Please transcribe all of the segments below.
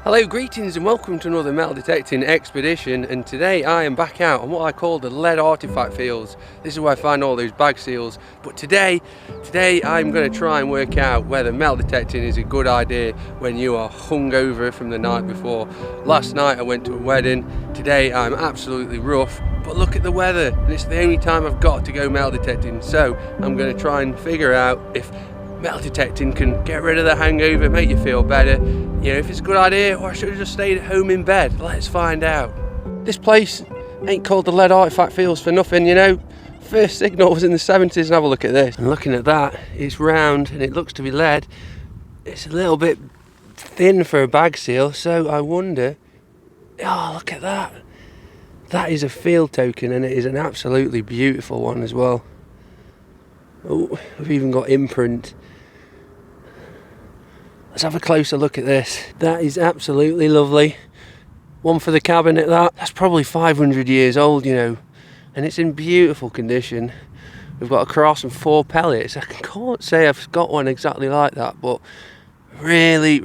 Hello, greetings and welcome to another metal detecting expedition, and today I am back out on what I call the lead artifact fields. This is where I find all those bag seals, but today I'm going to try and work out whether metal detecting is a good idea when you are hungover from the night before. Last night I went to a wedding, today I'm absolutely rough, but look at the weather and it's the only time I've got to go metal detecting, so I'm going to try and figure out if metal detecting can get rid of the hangover, make you feel better, you know, if it's a good idea, or I should have just stayed at home in bed. Let's find out. This place ain't called the lead artifact fields for nothing, you know. First signal was in the 70s, and have a look at this. And looking at that, it's round and it looks to be lead. It's a little bit thin for a bag seal, so I wonder, oh, look at that. That is a field token, and it is an absolutely beautiful one as well. Oh, we've even got imprint. Let's have a closer look at this. That is absolutely lovely. One for the cabinet, that's probably 500 years old, you know, and it's in beautiful condition. We've got a cross and 4 pellets. I can't say I've got one exactly like that, but really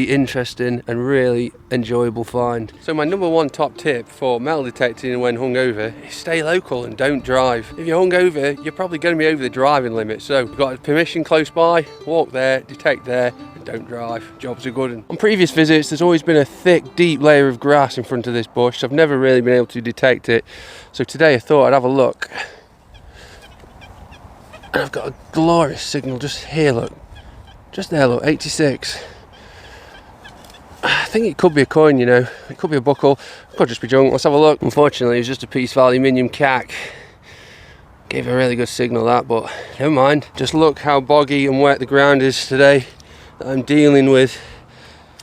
interesting and really enjoyable find. So my number one top tip for metal detecting when hungover is stay local and don't drive. If you're hungover, you're probably going to be over the driving limit, so you've got permission close by, walk there, detect there, and don't drive. Jobs are good. On previous visits there's always been a thick deep layer of grass in front of this bush, so I've never really been able to detect it, so today I thought I'd have a look. And I've got a glorious signal just here, look. Just there, look, 86. I think it could be a coin, you know. It could be a buckle. It could just be junk. Let's have a look. Unfortunately, it was just a piece of aluminium cack. Gave a really good signal, that, but never mind. Just look how boggy and wet the ground is today that I'm dealing with.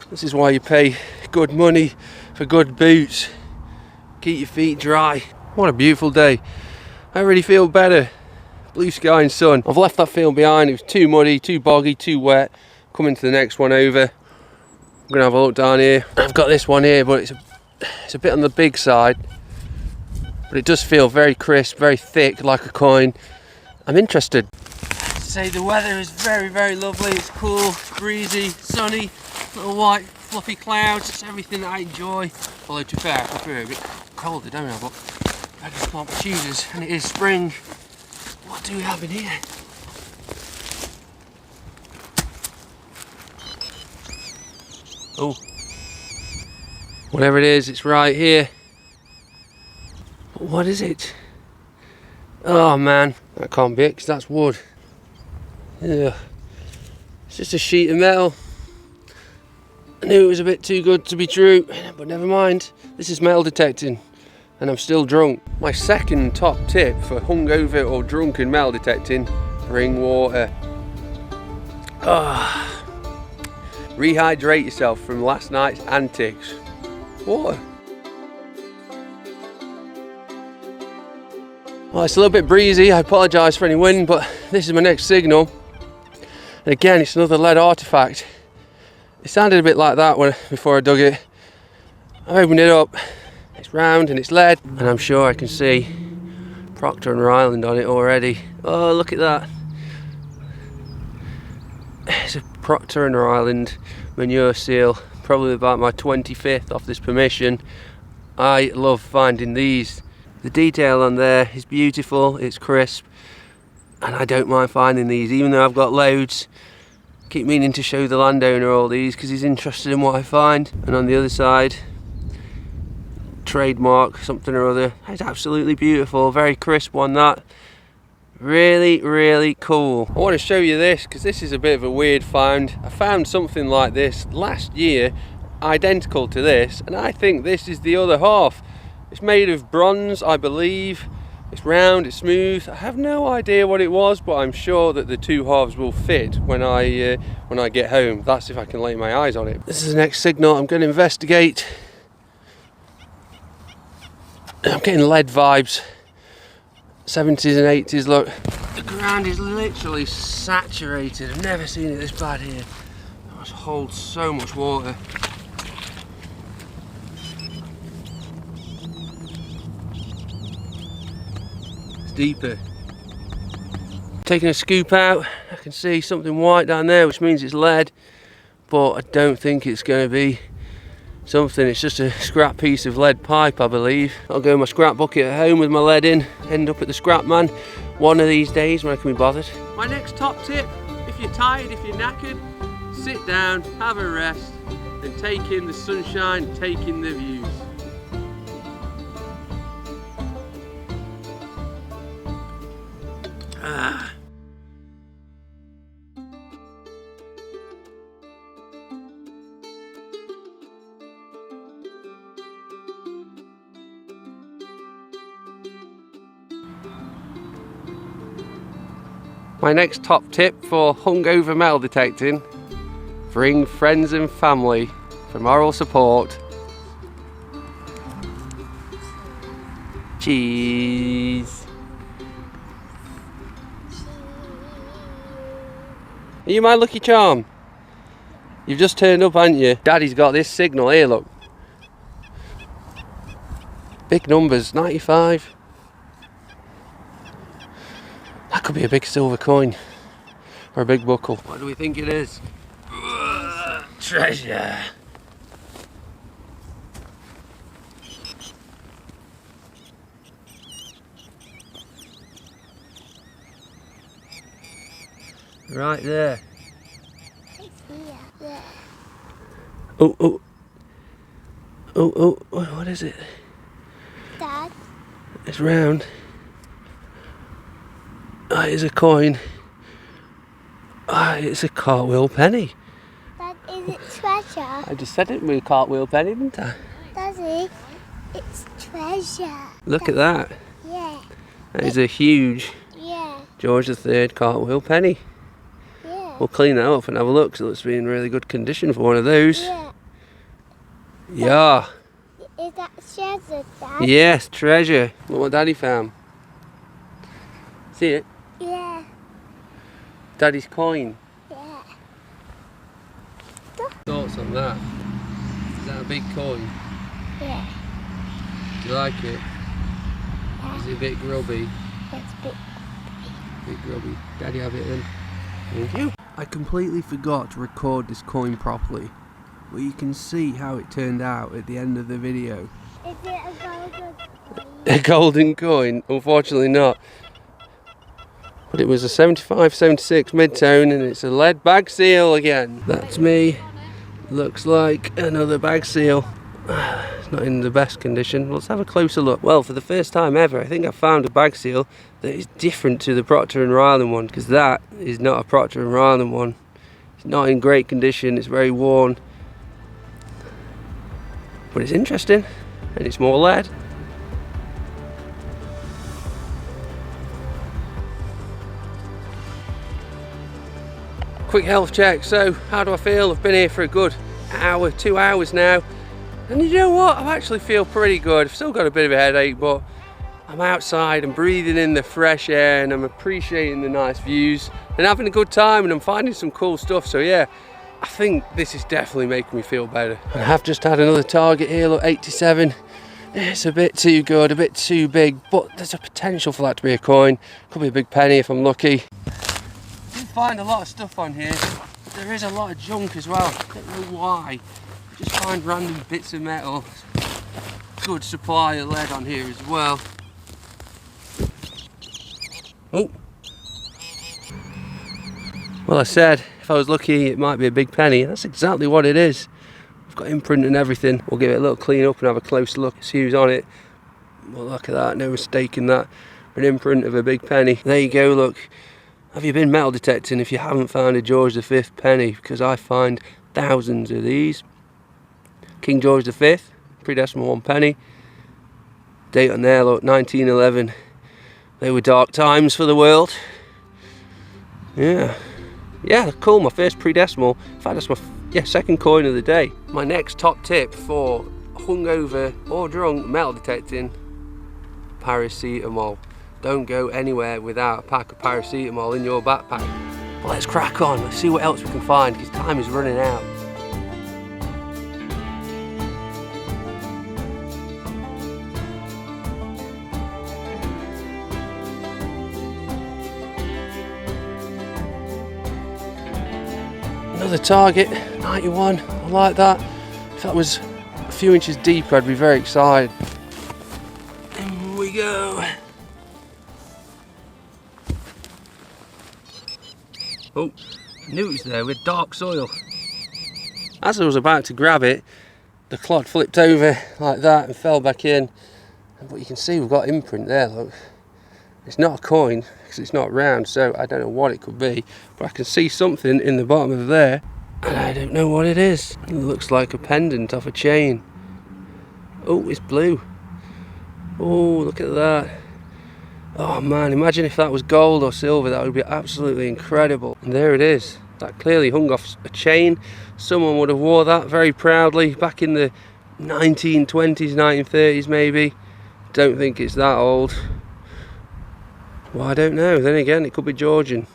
This is why you pay good money for good boots. Keep your feet dry. What a beautiful day. I already feel better. Blue sky and sun. I've left that field behind. It was too muddy, too boggy, too wet. Coming to the next one over. I'm gonna have a look down here. I've got this one here, but it's a bit on the big side, but it does feel very crisp, very thick, like a coin. I'm interested. I'd say the weather is very lovely. It's cool, breezy, sunny, little white fluffy clouds. It's everything that I enjoy. Although to be fair, I prefer a bit colder, don't I? But I just want my choosers, and it is spring. What do we have in here? Oh, whatever it is, it's right here. But what is it? Oh man, that can't be it, because that's wood. Yeah, it's just a sheet of metal. I knew it was a bit too good to be true, but never mind. This is metal detecting, and I'm still drunk. My second top tip for hungover or drunken metal detecting: bring water. Rehydrate yourself from last night's antics. Water. Well, it's a little bit breezy. I apologise for any wind, but this is my next signal. And again, it's another lead artifact. It sounded a bit like that before I dug it. I opened it up. It's round and it's lead, and I'm sure I can see Procter & Ryland on it already. Oh, look at that. It's a Procter & Ryland manure seal, probably about my 25th off this permission. I love finding these. The detail on there is beautiful, it's crisp, and I don't mind finding these, even though I've got loads. Keep meaning to show the landowner all these because he's interested in what I find. And on the other side, trademark something or other. It's absolutely beautiful, very crisp one, that. Really cool. I want to show you this because this is a bit of a weird find. I found something like this last year, identical to this, and I think this is the other half. It's made of bronze, I believe. It's round, it's smooth. I have no idea what it was, but I'm sure that the two halves will fit when I get home. That's if I can lay my eyes on it. This is the next signal I'm going to investigate. I'm getting lead vibes. 70s and 80s, look. The ground is literally saturated. I've never seen it this bad here. It must hold so much water. It's deeper. Taking a scoop out, I can see something white down there, which means it's lead. but I don't think it's going to be something. It's just a scrap piece of lead pipe, I believe. I'll go in my scrap bucket at home with my lead in, end up at the scrap man one of these days when I can be bothered. My next top tip, if you're tired, if you're knackered, sit down, have a rest, and take in the sunshine, take in the views. My next top tip for hungover metal detecting: bring friends and family for moral support. Cheese. Are you my lucky charm? You've just turned up, haven't you? Daddy's got this signal here, look. Big numbers, 95. That could be a big silver coin. Or a big buckle. What do we think it is? Treasure. Right there. It's here. There. Oh, what is it? Dad. It's round. Ah, it's a coin. Ah, it's a Cartwheel penny. Dad, is it treasure? I just said it with a Cartwheel penny, didn't I? Daddy, it's treasure. Look at that. Yeah. That is a huge Yeah. George III Cartwheel penny. Yeah. We'll clean that up and have a look, so it's in really good condition for one of those. Yeah. Yeah. Is that treasure, Dad? Yes, treasure. Look what Daddy found. See it? Yeah. Daddy's coin. Yeah. Thoughts on that? Is that a big coin? Yeah. Do you like it? Is it a bit grubby? It's big. Bit grubby. Daddy, have it then. Thank you. I completely forgot to record this coin properly, but you can see how it turned out at the end of the video. Is it a golden coin? A golden coin? Unfortunately not. But it was a 75, 76 mid-tone, and it's a lead bag seal again. That's me. Looks like another bag seal. It's not in the best condition. Let's have a closer look. Well, for the first time ever, I think I found a bag seal that is different to the Procter & Ryland one, because that is not a Procter & Ryland one. It's not in great condition, it's very worn. But it's interesting, and it's more lead. Quick health check. So how do I feel? I've been here for a good hour, 2 hours now, and you know what, I actually feel pretty good. I've still got a bit of a headache, but I'm outside and breathing in the fresh air, and I'm appreciating the nice views and having a good time, and I'm finding some cool stuff. So yeah, I think this is definitely making me feel better. I have just had another target here, look, 87. It's a bit too good, a bit too big, but there's a potential for that to be a coin. Could be a big penny if I'm lucky. I did find a lot of stuff on here, but there is a lot of junk as well. I don't know why. I just find random bits of metal. Good supply of lead on here as well. Oh. Well, I said if I was lucky it might be a big penny. That's exactly what it is. I've got imprint and everything. We'll give it a little clean up and have a close look, see who's on it. Well, look at that, no mistake in that. An imprint of a big penny. There you go, look. Have you been metal detecting if you haven't found a George V penny? Because I find thousands of these. King George V, pre-decimal 1 penny. Date on there, look, 1911. They were dark times for the world. Yeah, cool, my first pre-decimal. In fact, that's my second coin of the day. My next top tip for hungover or drunk metal detecting: paracetamol. Don't go anywhere without a pack of paracetamol in your backpack. Well, let's crack on, let's see what else we can find, because time is running out. Another target, 91. I like that. If that was a few inches deeper, I'd be very excited. In we go. Oh, I knew it was there with dark soil. As I was about to grab it, the clod flipped over like that and fell back in. But you can see we've got imprint there, look. It's not a coin because it's not round, so I don't know what it could be. But I can see something in the bottom of there, and I don't know what it is. It looks like a pendant off a chain. Oh, it's blue. Oh, look at that. Oh man, imagine if that was gold or silver. That would be absolutely incredible. And there it is. That clearly hung off a chain. Someone would have wore that very proudly back in the 1920s, 1930s maybe. Don't think it's that old. Well, I don't know. Then again, it could be Georgian.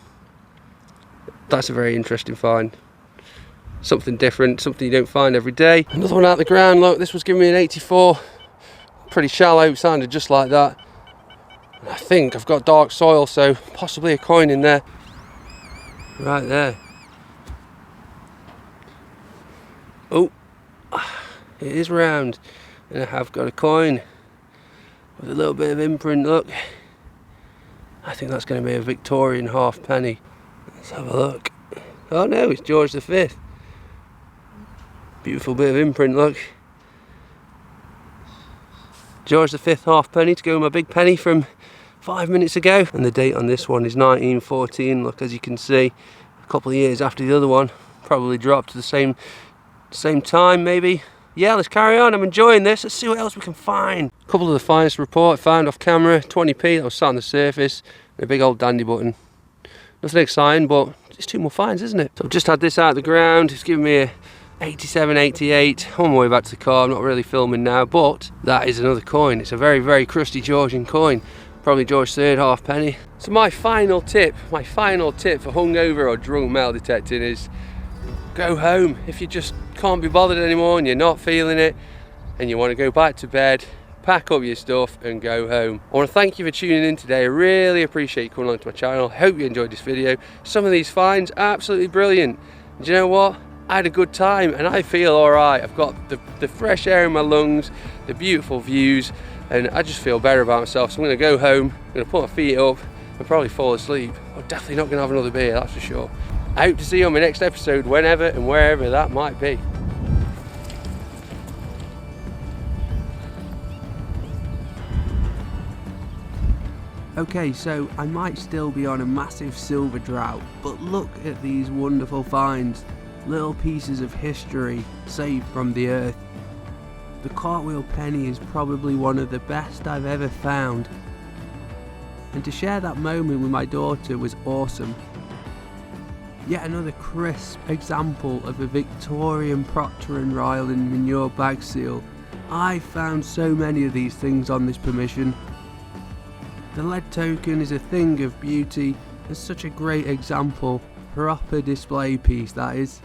That's a very interesting find. Something different, something you don't find every day. Another one out the ground. Look, this was giving me an 84. Pretty shallow, sounded just like that. I think I've got dark soil, so possibly a coin in there. Right there. Oh, it is round. And I have got a coin with a little bit of imprint, look. I think that's going to be a Victorian halfpenny. Let's have a look. Oh no, it's George V. Beautiful bit of imprint, look. George V halfpenny to go with my big penny from 5 minutes ago. And the date on this one is 1914, look, as you can see. A couple of years after the other one. Probably dropped to the same time, maybe. Yeah, let's carry on. I'm enjoying this. Let's see what else we can find. A couple of the finest report found off camera. 20p, that was sat on the surface. And a big old dandy button. Nothing exciting, but it's 2 more finds, isn't it? So I've just had this out of the ground. It's given me a 87, 88. I'm on my way back to the car. I'm not really filming now, but that is another coin. It's a very, very crusty Georgian coin. Probably George III halfpenny. So my final tip for hungover or drunk metal detecting is go home. If you just can't be bothered anymore and you're not feeling it and you want to go back to bed, pack up your stuff and go home. I want to thank you for tuning in today. I really appreciate you coming along to my channel. I hope you enjoyed this video. Some of these finds absolutely brilliant. And do you know what? I had a good time and I feel alright. I've got the fresh air in my lungs, the beautiful views, and I just feel better about myself. So I'm going to go home, I'm going to put my feet up and probably fall asleep. I'm definitely not going to have another beer, that's for sure. I hope to see you on my next episode, whenever and wherever that might be. Okay, so I might still be on a massive silver drought, but look at these wonderful finds. Little pieces of history saved from the earth. The Cartwheel penny is probably one of the best I've ever found. And to share that moment with my daughter was awesome. Yet another crisp example of a Victorian Procter & Royal and manure bag seal. I found so many of these things on this permission. The lead token is a thing of beauty and such a great example. Proper display piece, that is.